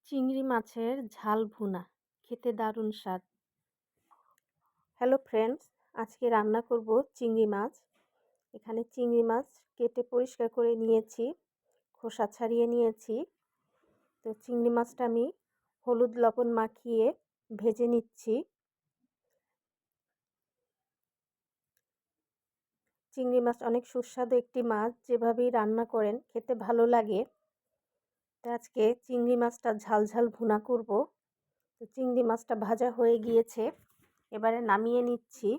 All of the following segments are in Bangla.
চিংড়ি মাছের ঝাল ভুনা খেতে দারুণ স্বাদ। হ্যালো ফ্রেন্ডস, আজকে রান্না করব চিংড়ি মাছ। এখানে চিংড়ি মাছ কেটে পরিষ্কার করে নিয়েছি, খোসা ছাড়িয়ে নিয়েছি। তো চিংড়ি মাছটা আমি হলুদ লবণ মাখিয়ে ভেজে নিচ্ছি। চিংড়ি মাছ অনেক সুস্বাদু একটি মাছ, যেভাবেই রান্না করেন খেতে ভালো লাগে। তো আজকে চিংড়ি মাছটা ঝাল ঝাল ভুনা করব। তো চিংড়ি মাছটা ভাজা হয়ে গিয়েছে, এবারে নামিয়ে নিচ্ছি।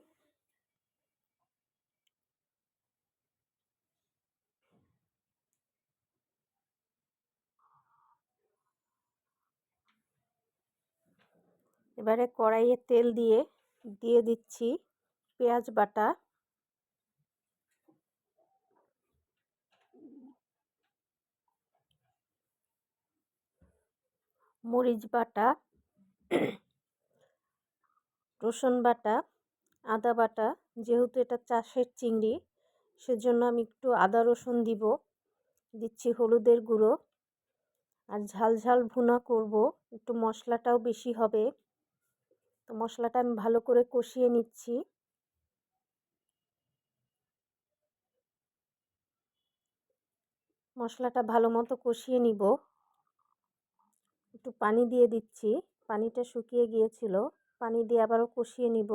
এবারে কড়াইয়ে তেল দিয়ে দিচ্ছি পেঁয়াজ বাটা, মরিচ বাটা, রসুন বাটা, আদা বাটা। যেহেতু এটা চাষের চিংড়ি, সেজন্য আমি একটু আদা রসুন দিচ্ছি হলুদের গুঁড়ো। আর ঝাল ঝাল ভুনা করব, একটু মশলাটাও বেশি হবে। তো মশলাটা আমি ভালো করে কষিয়ে নিচ্ছি। মশলাটা ভালো মতো কষিয়ে নিব। একটু পানি দিয়ে দিচ্ছি, পানিটা শুকিয়ে গিয়েছিল। পানি দিয়ে আবারও কষিয়ে নিব।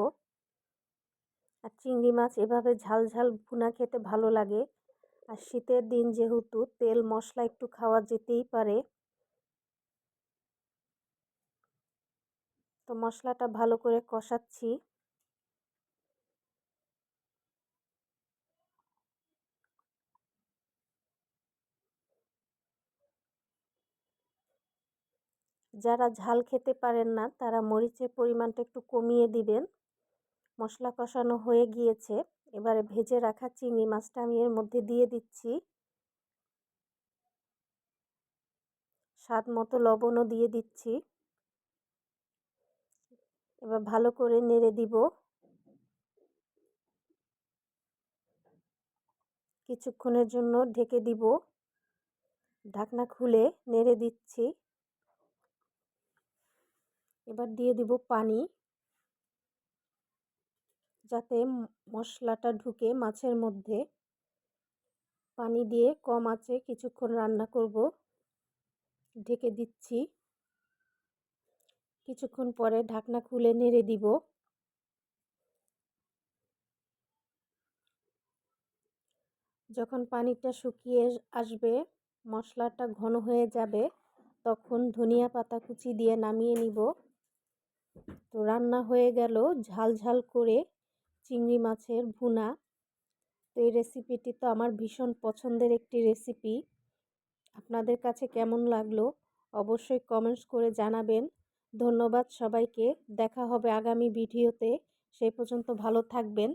আর চিংড়ি মাছ এভাবে ঝাল ঝাল ভুনা খেতে ভালো লাগে। আর শীতের দিন যেহেতু তেল মশলা একটু খাওয়া যেতেই পারে। তো মশলাটা ভালো করে কষাচ্ছি। যারা ঝাল খেতে পারেন না, তারা মরিচের পরিমাণটা একটু কমিয়ে দিবেন। মশলা কষানো হয়ে গিয়েছে, এবারে ভেজে রাখা চিংড়ি মাছটা আমি এর মধ্যে দিয়ে দিচ্ছি। স্বাদ মতো লবণও দিয়ে দিচ্ছি। এবার ভালো করে নেড়ে দিব। কিছুক্ষণের জন্য ঢেকে দিব। ঢাকনা খুলে নেড়ে দিচ্ছি। এবার দিয়ে দিব পানি, যাতে মশলাটা ঢুকে মাছের মধ্যে। পানি দিয়ে কম আঁচে কিছুক্ষণ রান্না করব। ঢেকে দিচ্ছি। কিছুক্ষণ পরে ঢাকনা খুলে নেড়ে দিব। যখন পানিটা শুকিয়ে আসবে, মশলাটা ঘন হয়ে যাবে, তখন ধনিয়া পাতা কুচি দিয়ে নামিয়ে নিব। তো রান্না হয়ে গেল ঝাল ঝাল করে চিংড়ি মাছের ভুনা। তো এই রেসিপিটি তো আমার ভীষণ পছন্দের একটি রেসিপি। আপনাদের কাছে কেমন লাগলো অবশ্যই কমেন্টস করে জানাবেন। ধন্যবাদ সবাইকে। দেখা হবে আগামী ভিডিওতে। সেই পর্যন্ত ভালো থাকবেন।